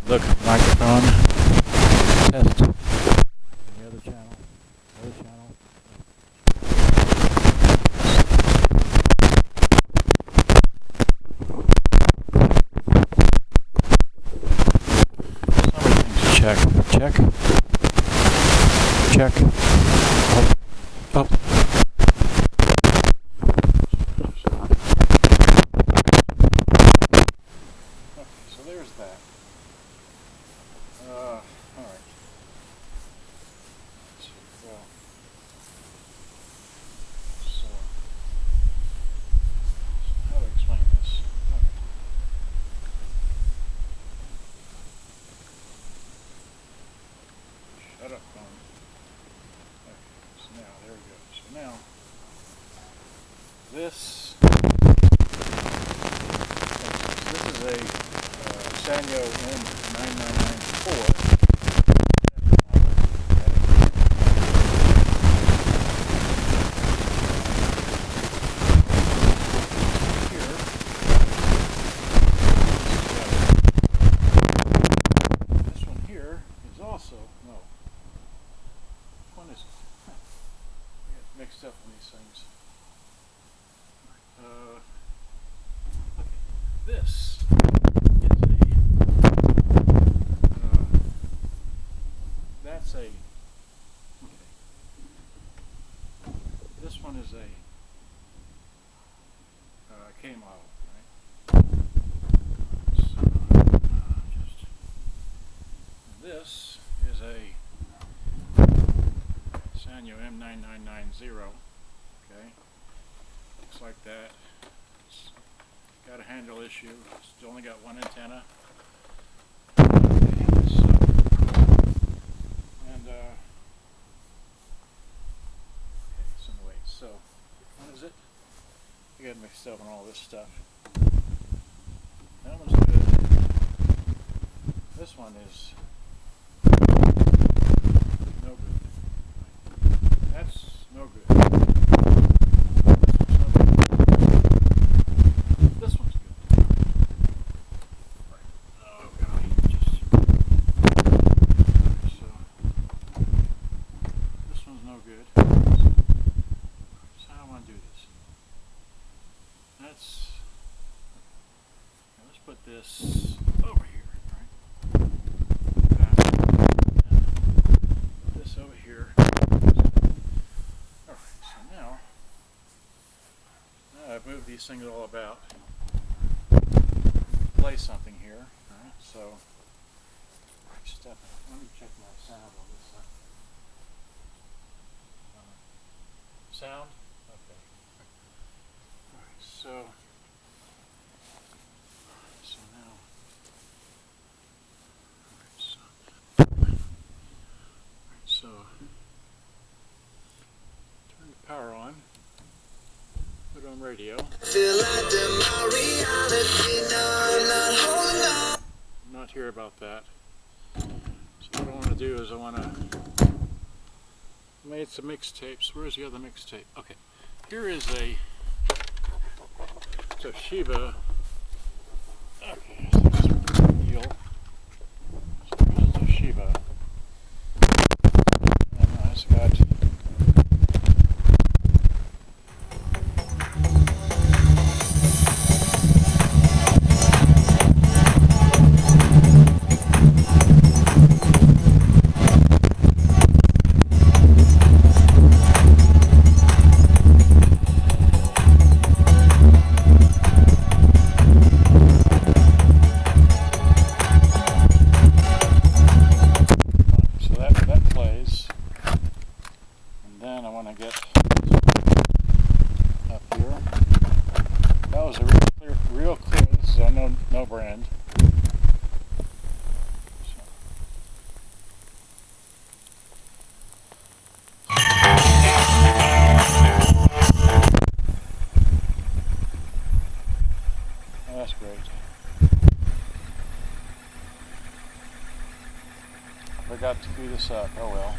Look, microphone. Test. The other channel. Other channel. Check. Check. Check. Up. Up. So there's that. Alright. So, how to explain this? Okay. Shut up, phone. Okay, so now, there we go. So now, this is a Sanyo M9994. Mixed up on these things. This is that's a, this one is a K model, right? So, this is a Sanyo M9990, okay, looks like that. It's got a handle issue, it's only got one antenna. Okay, so, and okay, so anyway, so what is it? I got mixed up on all this stuff. That one's good. This one is no good. That's no good. This one's good. Right. Oh god, just so this one's no good. So how do I want to do this? That's now let's put this over here, right? Put this over here. I've moved these things all about. Play something here. Alright, so let me check my sound on this side. Sound? Okay. Alright, so now so turn the power on. Put it on radio. I'm not here about that. So what I want to do is I made some mixtapes. Where's the other mixtape? Okay. Here is a Toshiba. Okay, so this is deal. So here's a Toshiba. And it's got real clear. This is a no brand. Oh, that's great. I forgot to cue this up. Oh well.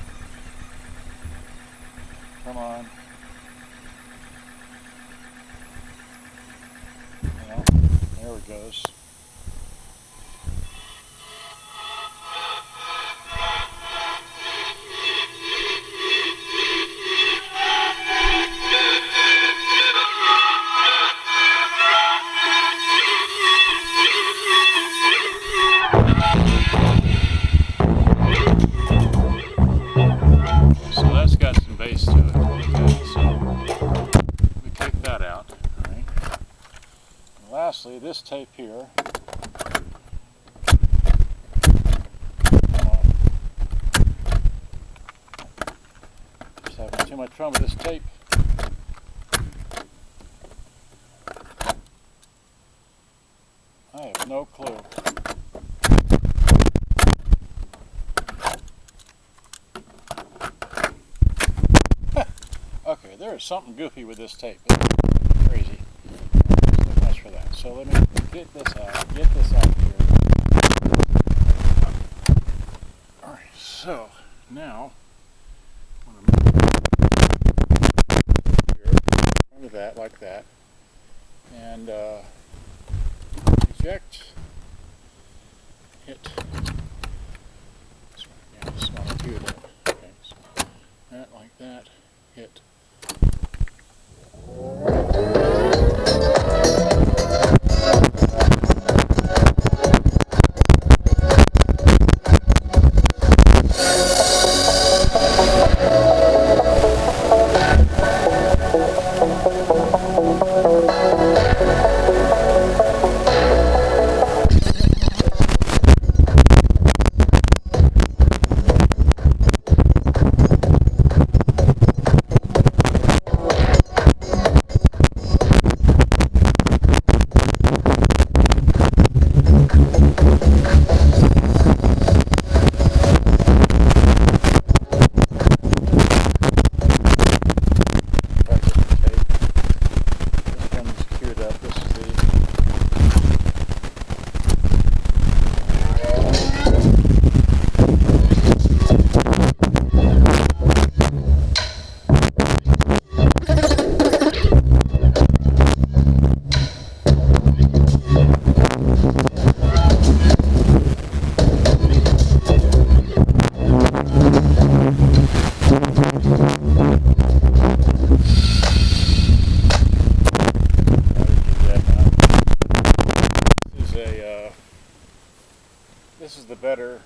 Come on. Well, there we it goes. So that's got some bass to it. Okay, so we take that out. All right. And lastly, this tape here. Just having too much fun with this tape. I have no clue. Okay, there is something goofy with this tape. It's crazy. So much for that. So let me get this out. Get this out here. Alright, so now I'm going to move here under that like that. And eject. Hit. Yeah, just want to do that. Okay, so that like that. Hit. This is the better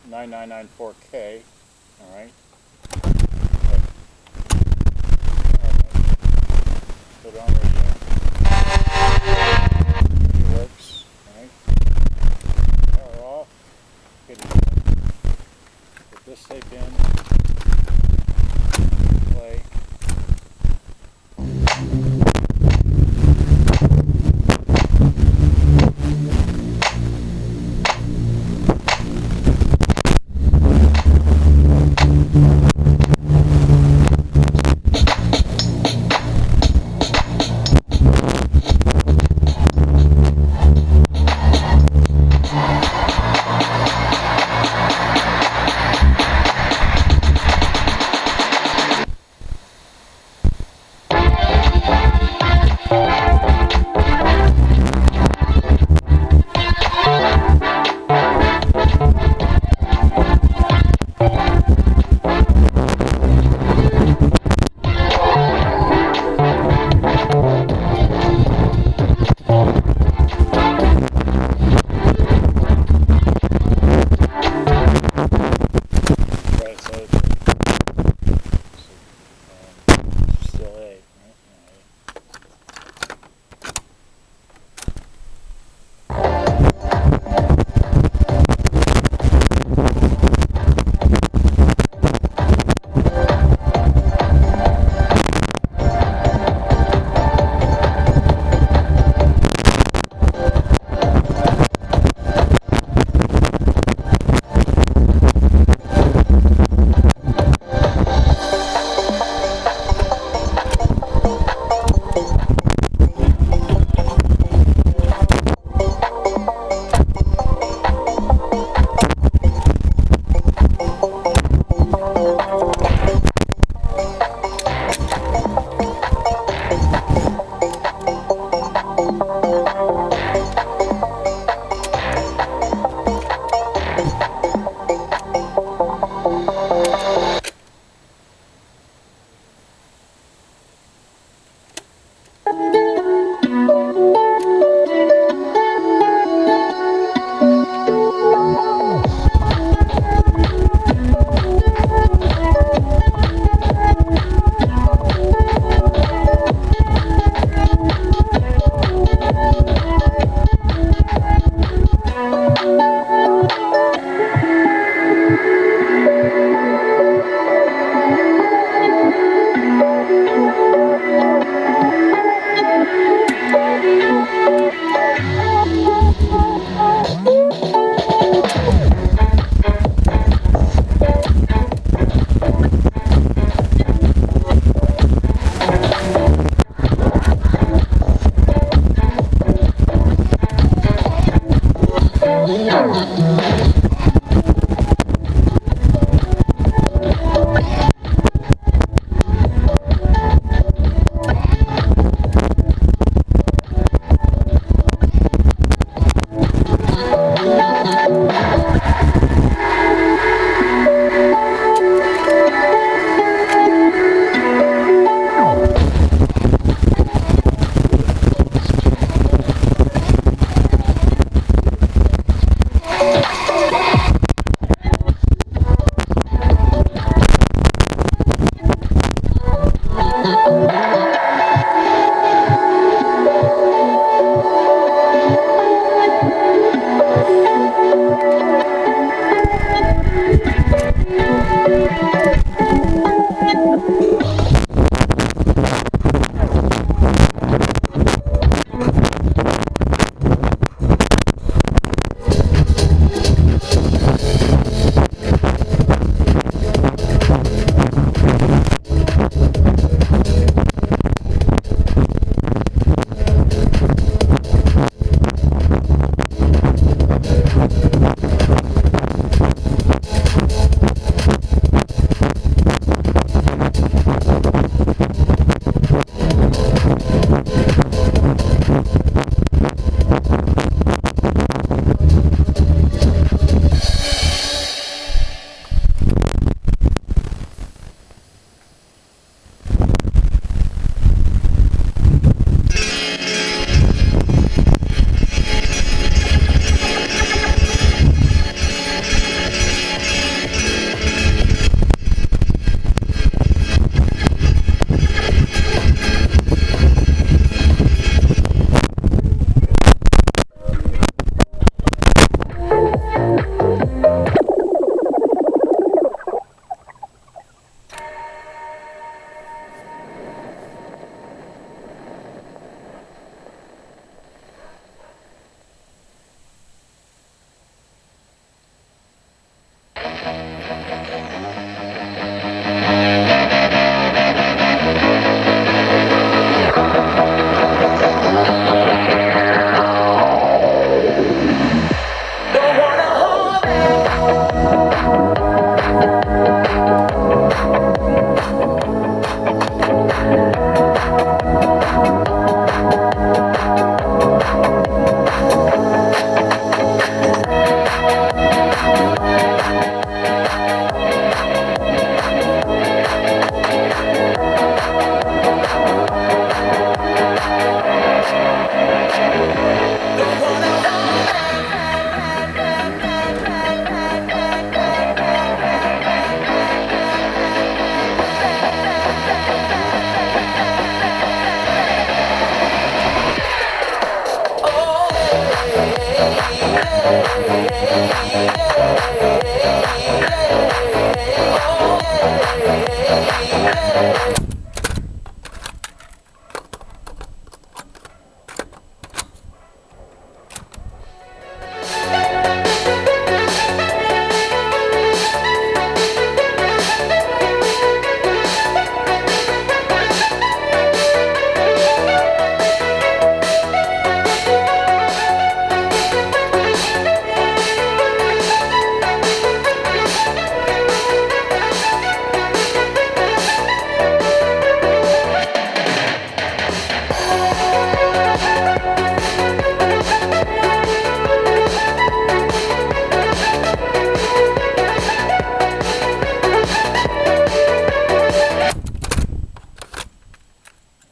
9994K, alright. Put it on radio. It works, alright. Power off. Get it in. Put this tape in. Play.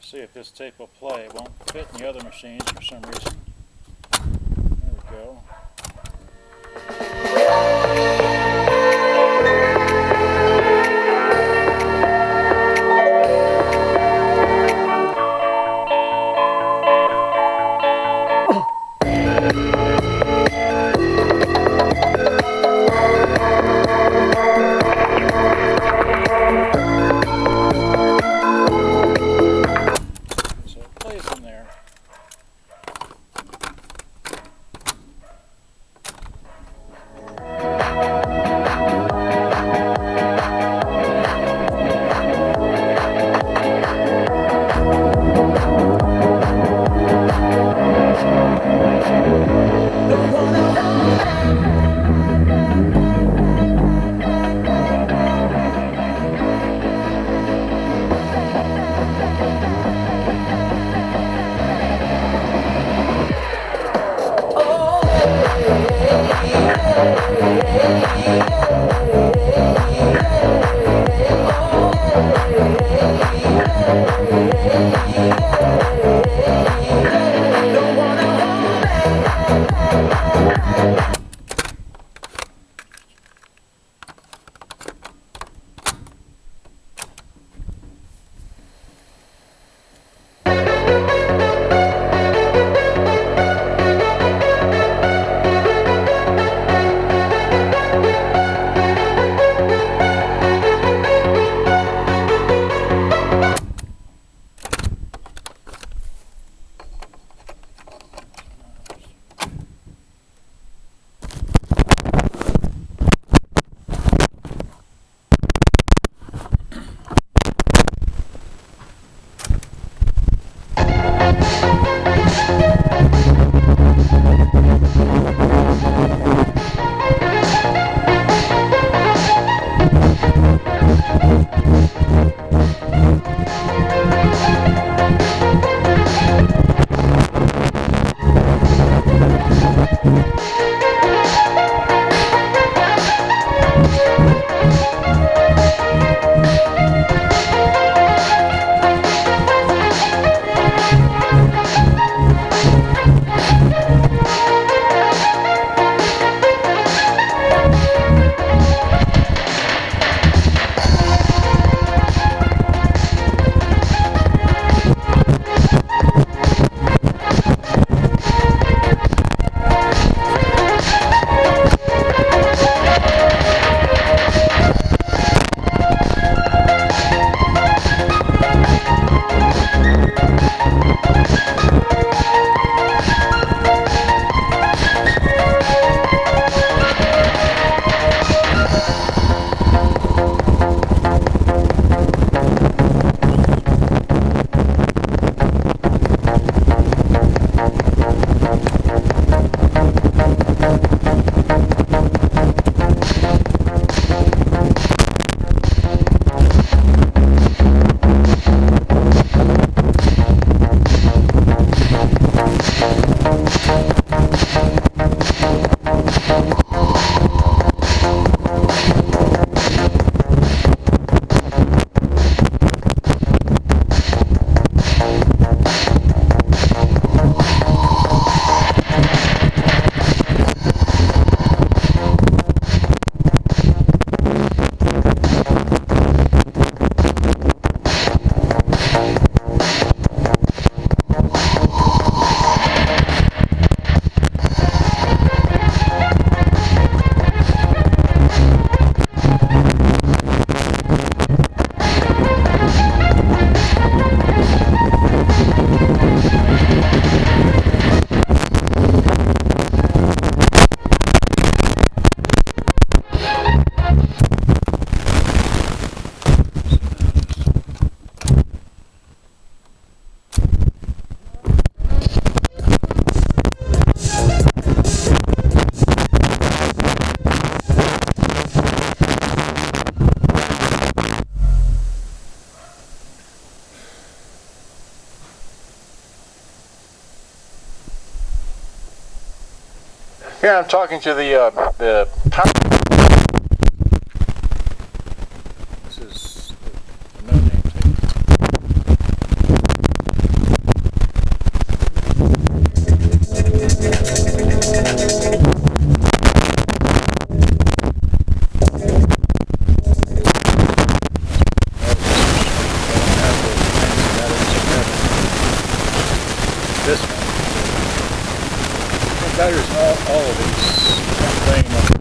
See if this tape will play. It won't fit in the other machines for some reason. There we go. So it plays in there. Here I'm talking to the power. This is the no-name tape. This one. The batteries in all of these. I'm playing them.